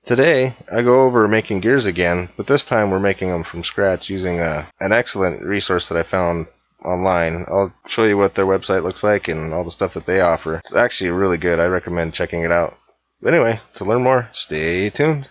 Today, I go over making gears again, but this time we're making them from scratch using an excellent resource that I found online. I'll show you what their website looks like and all the stuff that they offer. It's actually really good. I recommend checking it out. But anyway, to learn more, stay tuned.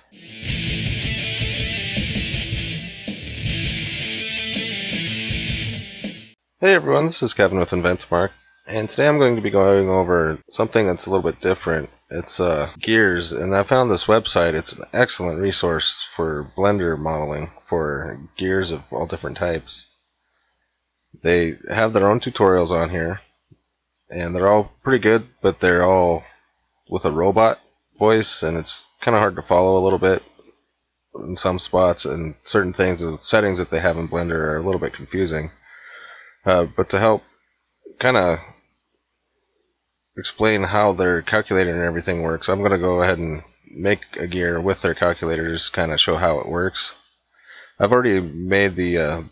Hey everyone, this is Kevin with Inventsmark, and today I'm going to be going over something that's a little bit different. It's gears, and I found this website. It's an excellent resource for blender modeling for gears of all different types. They have their own tutorials on here, and they're all pretty good, but they're all with a robot voice, and it's kind of hard to follow a little bit in some spots, and certain things, the settings that they have in Blender are a little bit confusing. But to help kind of explain how their calculator and everything works, I'm going to go ahead and make a gear with their calculator, just kind of show how it works. I've already made the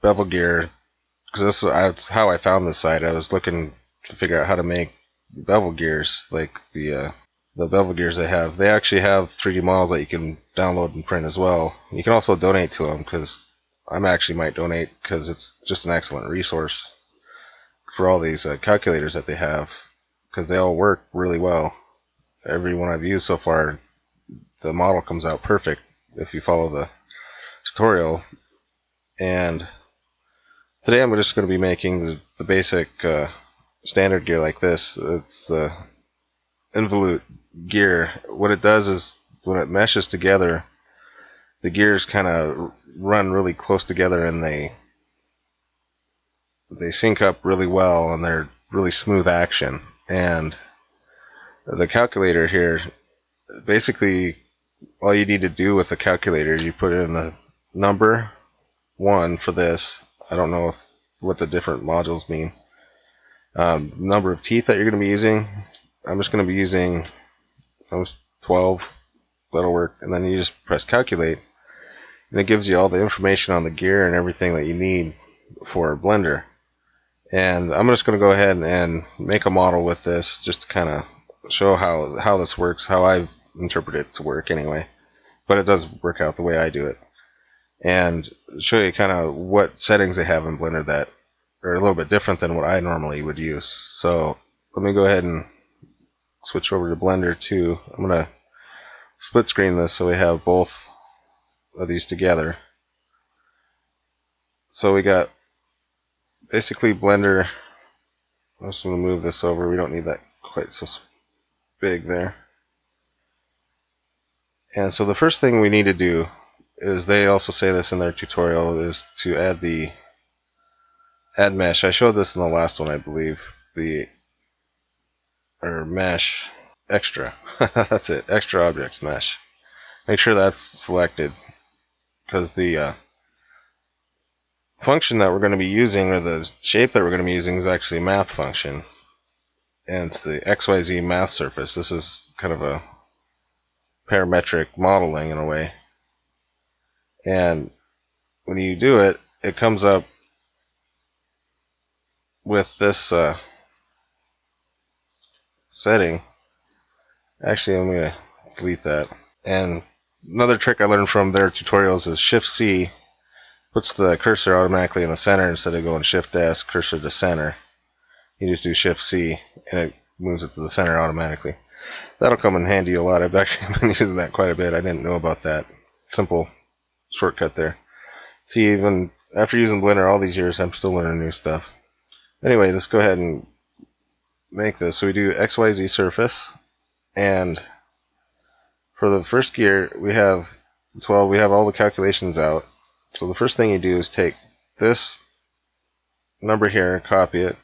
bevel gear, because that's how I found this site. I was looking to figure out how to make bevel gears, like the bevel gears they have. They actually have 3D models that you can download and print as well. You can also donate to them, because I actually might donate, because it's just an excellent resource for all these calculators that they have, because they all work really well. Every one I've used so far, the model comes out perfect if you follow the tutorial. And today I'm just going to be making the basic standard gear like this. It's the Involute Gear. What it does is when it meshes together, the gears kind of run really close together, and they sync up really well, and they're really smooth action. And the calculator here, basically all you need to do with the calculator is you put in the number 1 for this. I don't know what the different modules mean. Number of teeth that you're going to be using, I'm just going to be using 12. That'll work. And then you just press calculate, and it gives you all the information on the gear and everything that you need for Blender. And I'm just going to go ahead and make a model with this, just to kind of show how this works, how I interpret it to work anyway. But it does work out the way I do it. And show you kind of what settings they have in Blender that are a little bit different than what I normally would use. So let me go ahead and switch over to Blender 2. I'm going to split screen this so we have both of these together. So we got basically Blender. I'm just going to move this over. We don't need that quite so big there. And so the first thing we need to do is, they also say this in their tutorial, is to add mesh. I showed this in the last one, I believe. Or mesh extra. That's it. Extra objects mesh. Make sure that's selected, because the function that we're going to be using, or the shape that we're going to be using, is actually a math function, and it's the XYZ math surface. This is kind of a parametric modeling in a way, and when you do it, it comes up with this setting. Actually, I'm going to delete that. And another trick I learned from their tutorials is Shift C puts the cursor automatically in the center instead of going Shift S, cursor to center. You just do Shift C and it moves it to the center automatically. That'll come in handy a lot. I've actually been using that quite a bit. I didn't know about that. Simple shortcut there. See, even after using Blender all these years, I'm still learning new stuff. Anyway, let's go ahead and make this. So we do XYZ surface, and for the first gear we have 12. We have all the calculations out. So the first thing you do is take this number here, copy it,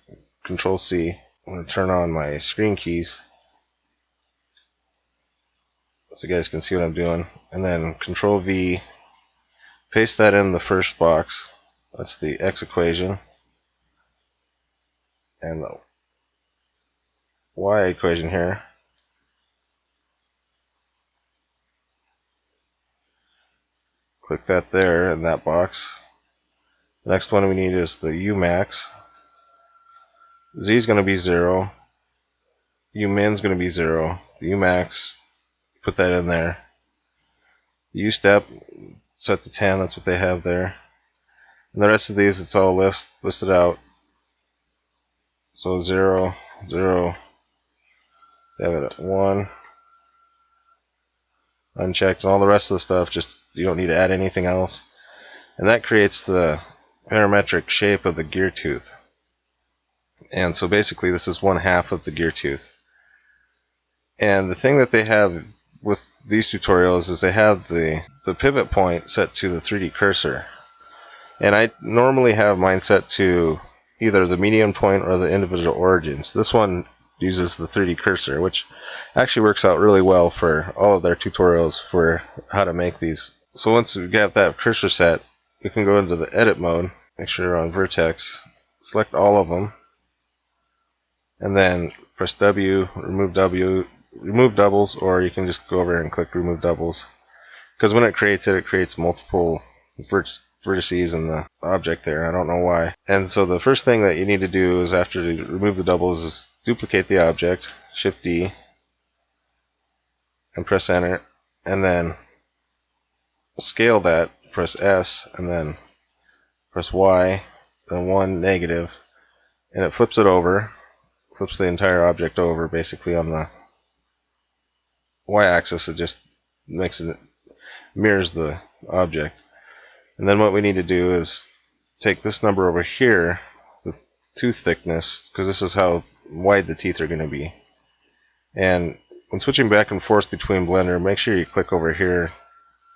Control C. I'm going to turn on my screen keys so you guys can see what I'm doing, and then Control V, paste that in the first box. That's the X equation, and the Y equation here. Click that there in that box. The next one we need is the U max. Z is going to be 0. U min is going to be 0. The U max, put that in there. U step, set to 10, that's what they have there. And the rest of these, it's all listed out. So 0, 0, they have it at 1, unchecked, and all the rest of the stuff, just you don't need to add anything else. And that creates the parametric shape of the gear tooth. And so basically this is 1/2 of the gear tooth. And the thing that they have with these tutorials is they have the pivot point set to the 3D cursor. And I normally have mine set to either the median point or the individual origins. This one uses the 3D cursor, which actually works out really well for all of their tutorials for how to make these. So once we have that cursor set, we can go into the edit mode, make sure you're on vertex, select all of them, and then press W, remove doubles, or you can just go over and click remove doubles. Because when it creates multiple vertices in the object there. I don't know why. And so the first thing that you need to do is after you remove the doubles is duplicate the object, Shift D, and press enter, and then scale that, press S, and then press Y, then 1 negative, and it flips it over, flips the entire object over basically on the Y-axis. It just mirrors the object. And then what we need to do is take this number over here, the tooth thickness, because this is how wide the teeth are going to be. And when switching back and forth between Blender, make sure you click over here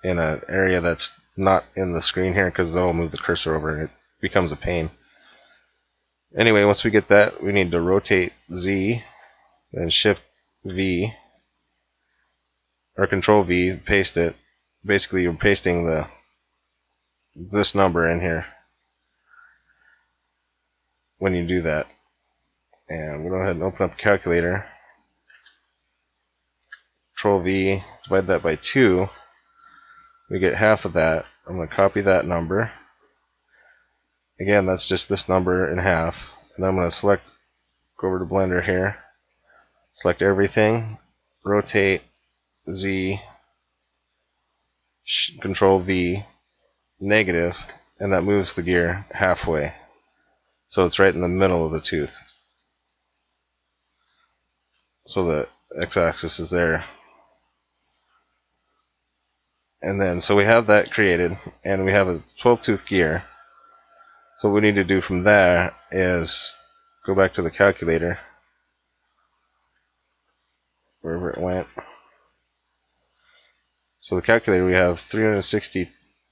in an area that's not in the screen here, because that'll move the cursor over and it becomes a pain. Anyway, once we get that, we need to rotate Z, then Shift V, or Control V, paste it. Basically, you're pasting this number in here when you do that. And we'll go ahead and open up a calculator. Control V, divide that by 2. We get half of that. I'm going to copy that number. Again, that's just this number in half. And I'm going to go over to Blender here, select everything, rotate Z, Control V, negative, and that moves the gear halfway. So it's right in the middle of the tooth. So the x-axis is there. And then, so we have that created, and we have a 12-tooth gear. So what we need to do from there is go back to the calculator, wherever it went. So the calculator, we have 360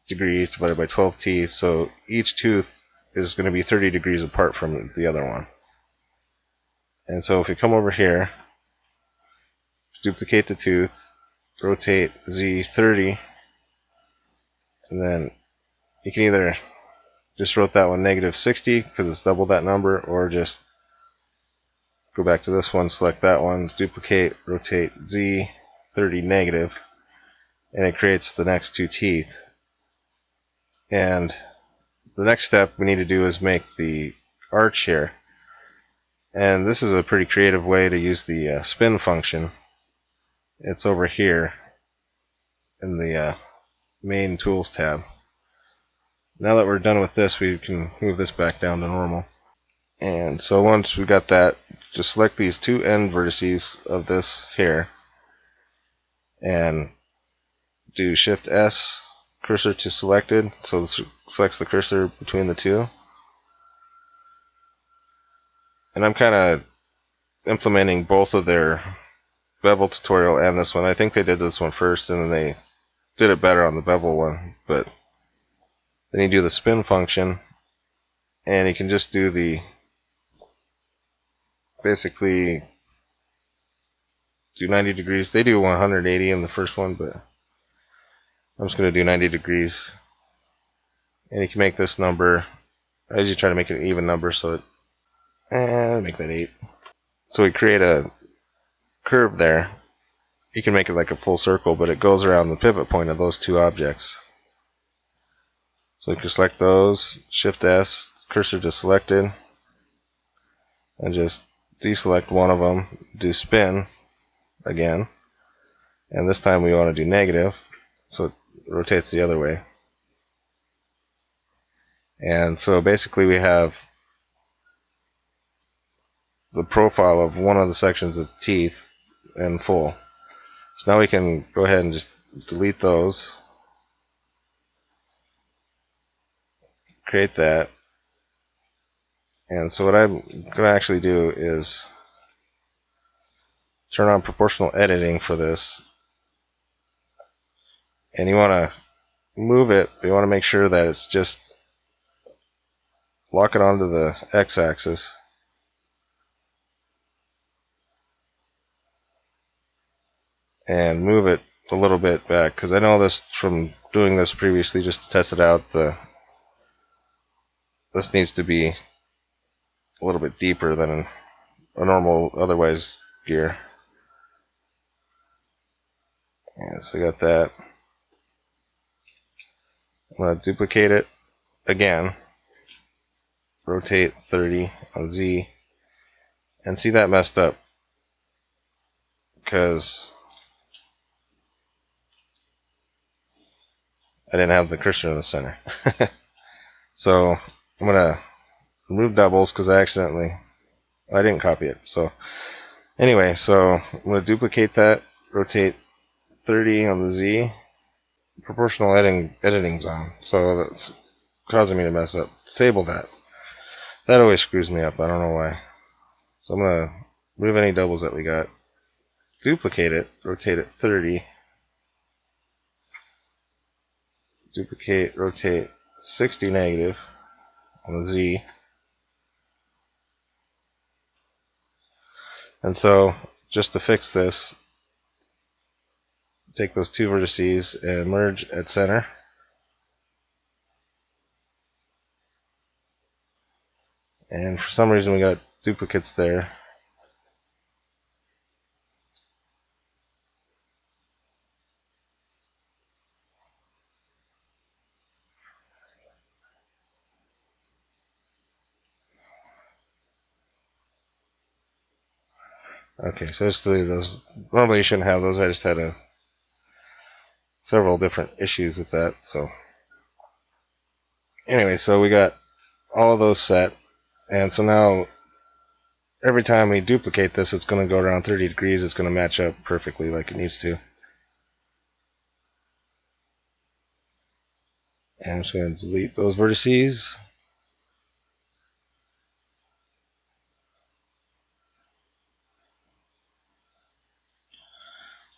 degrees divided by 12 teeth, so each tooth is going to be 30 degrees apart from the other one. And so if we come over here, duplicate the tooth, rotate Z 30, and then you can either just rotate that one negative 60 because it's double that number, or just go back to this one, select that one, duplicate, rotate Z 30 negative, and it creates the next two teeth. And the next step we need to do is make the arch here. And this is a pretty creative way to use the spin function. It's over here in the main tools tab. Now that we're done with this, we can move this back down to normal. And so once we got that, just select these two end vertices of this here and do Shift S, cursor to selected, so this selects the cursor between the two. And I'm kind of implementing both of their bevel tutorial and this one. I think they did this one first and then they did it better on the bevel one. But then you do the spin function and you can just do basically do 90 degrees. They do 180 in the first one, but I'm just going to do 90 degrees. And you can make this number, I usually try to make it an even number, so make that 8. So we create a curve there. You can make it like a full circle, but it goes around the pivot point of those two objects. So you can select those, Shift S, cursor to selected, and just deselect one of them, do spin again, and this time we want to do negative, so it rotates the other way. And so basically we have the profile of one of the sections of teeth in full. So now we can go ahead and just delete those, create that. And so what I'm going to actually do is turn on proportional editing for this. And you want to move it, but you want to make sure that it's just lock it onto the x-axis. And move it a little bit back, because I know this from doing this previously just to test it out. This needs to be a little bit deeper than a normal otherwise gear. And so we got that. I'm going to duplicate it again, rotate 30 on Z, and see that messed up because I didn't have the cursor in the center. So I'm going to remove doubles because I didn't copy it. So anyway, so I'm going to duplicate that, rotate 30 on the Z, proportional editing's on, so that's causing me to mess up. Disable that. That always screws me up, I don't know why. So I'm going to remove any doubles that we got, duplicate it, rotate it 30, duplicate, rotate 60 negative on the Z. And so just to fix this, take those two vertices and merge at center. And for some reason we got duplicates there. Okay, so just delete those. Normally you shouldn't have those. I just had several different issues with that. So anyway, so we got all of those set. And so now every time we duplicate this, it's going to go around 30 degrees. It's going to match up perfectly like it needs to. And I'm just going to delete those vertices.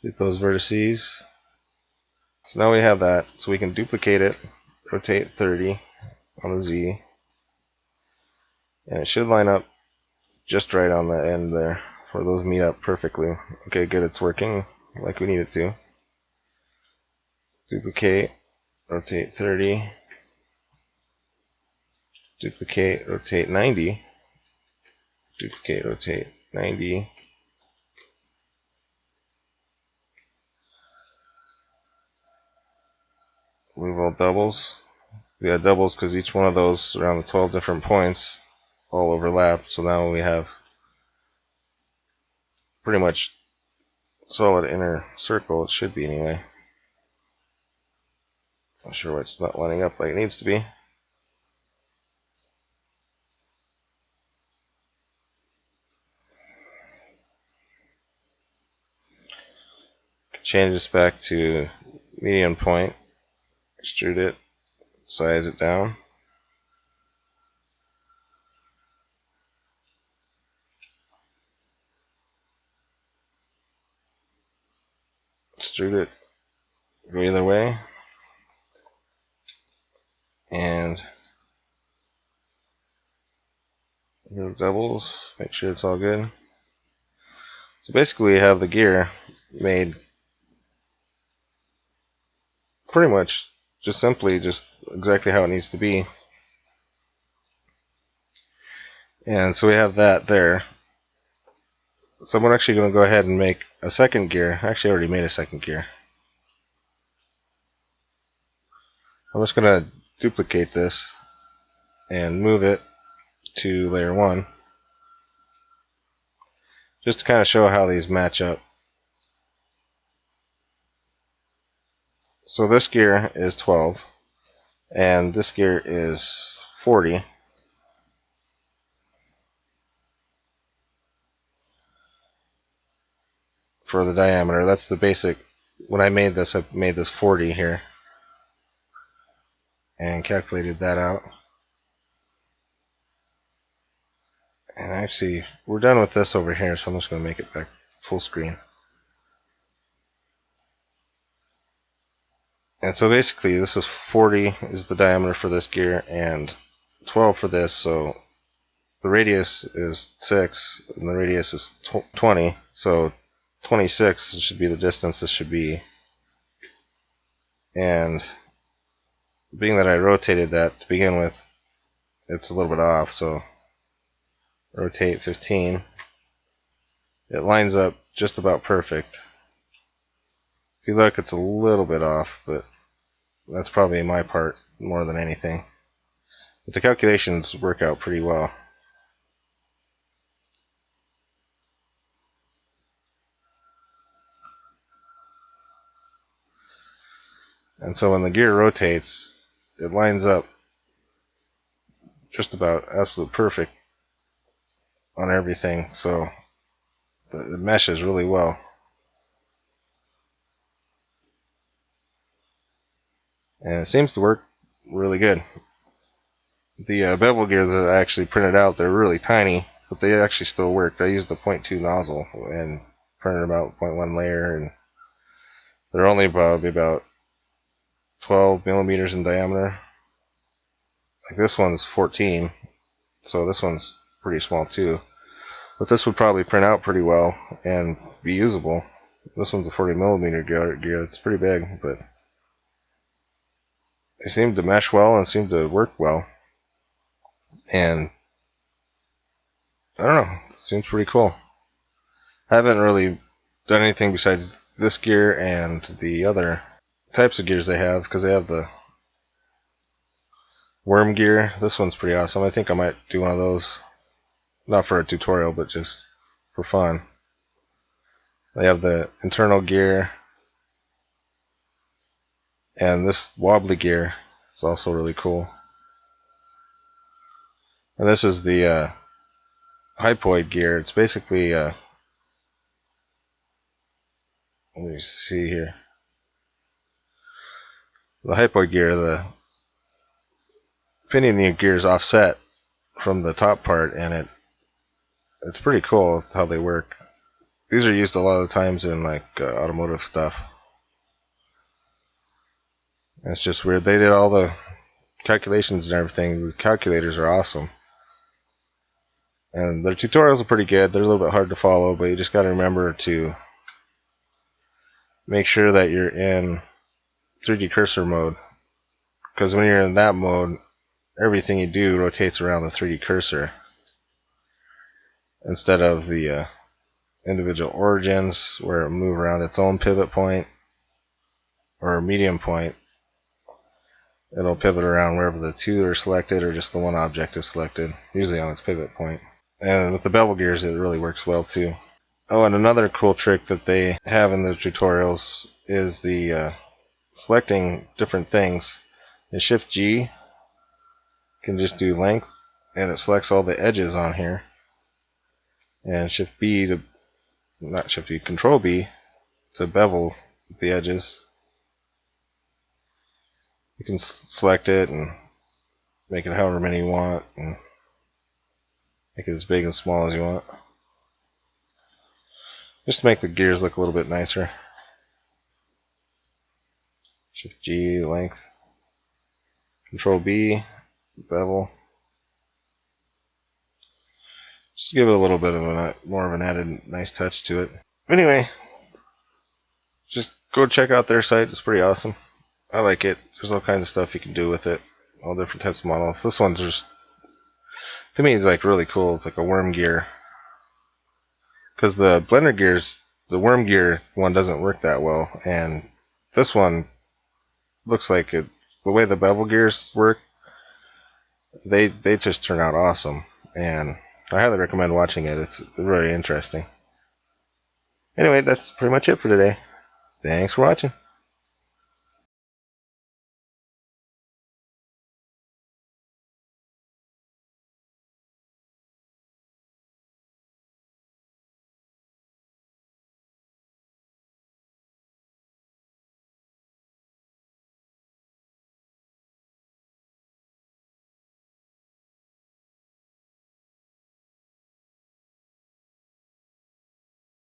Delete those vertices. So now we have that. So we can duplicate it, rotate 30 on the Z. And it should line up just right on the end there, where those meet up perfectly. Okay, good, it's working like we need it to. Duplicate, rotate 30, duplicate, rotate 90, duplicate, rotate 90, remove all doubles. We got doubles because each one of those around the 12 different points all overlap, so now we have pretty much solid inner circle. It should be anyway. Not sure why it's not lining up like it needs to be. Change this back to median point, extrude it, size it down. Extrude it, go either way, and remove doubles, make sure it's all good. So basically we have the gear made pretty much just simply just exactly how it needs to be. And so we have that there. So I'm actually going to go ahead and make a second gear. Actually, I already made a second gear. I'm just going to duplicate this and move it to layer 1 just to kind of show how these match up. So this gear is 12, and this gear is 40. For the diameter. That's the basic. When I made this 40 here and calculated that out. And actually, we're done with this over here, so I'm just going to make it back full screen. And so basically, this is 40 is the diameter for this gear, and 12 for this. So the radius is 6, and the radius is 20. So 26 should be the distance this should be. And being that I rotated that to begin with, it's a little bit off. So rotate 15. It lines up just about perfect. If you look, it's a little bit off, but that's probably my part more than anything. But the calculations work out pretty well. And so when the gear rotates, it lines up just about absolute perfect on everything. So it meshes really well. And it seems to work really good. The bevel gears that I actually printed out, they're really tiny, but they actually still work. I used the 0.2 nozzle and printed about 0.1 layer, and they're only probably about 12 millimeters in diameter. Like this one's 14, so this one's pretty small too. But this would probably print out pretty well and be usable. This one's a 40 millimeter gear. It's pretty big, but they seem to mesh well and seem to work well. And I don't know, it seems pretty cool. I haven't really done anything besides this gear and the other types of gears they have, because they have the worm gear. This one's pretty awesome. I think I might do one of those, not for a tutorial, but just for fun. They have the internal gear, and this wobbly gear is also really cool. And this is the Hypoid Gear. It's basically let me see here. The Hypoid Gear, the pinion gear is offset from the top part, and it's pretty cool how they work. These are used a lot of the times in like automotive stuff. And it's just weird. They did all the calculations and everything. The calculators are awesome. And their tutorials are pretty good. They're a little bit hard to follow, but you just got to remember to make sure that you're in 3D cursor mode. Because when you're in that mode, everything you do rotates around the 3D cursor instead of the individual origins where it move around its own pivot point or medium point. It'll pivot around wherever the two are selected or just the one object is selected, usually on its pivot point. And with the bevel gears, it really works well too. Oh, and another cool trick that they have in the tutorials is the selecting different things. And Shift G can just do length, and it selects all the edges on here. And Shift B to, not Shift B, Control B to bevel the edges. You can select it and make it however many you want, and make it as big and small as you want. Just to make the gears look a little bit nicer. Shift G, length. Control B, bevel. Just to give it a little bit of a more of an added nice touch to it. Anyway, just go check out their site. It's pretty awesome. I like it. There's all kinds of stuff you can do with it. All different types of models. This one's just, to me, it's like really cool. It's like a worm gear. Because the blender gears, the worm gear one doesn't work that well, and this one looks like it. The way the bevel gears work, they just turn out awesome, and I highly recommend watching it. It's very interesting. Anyway, that's pretty much it for today. Thanks for watching.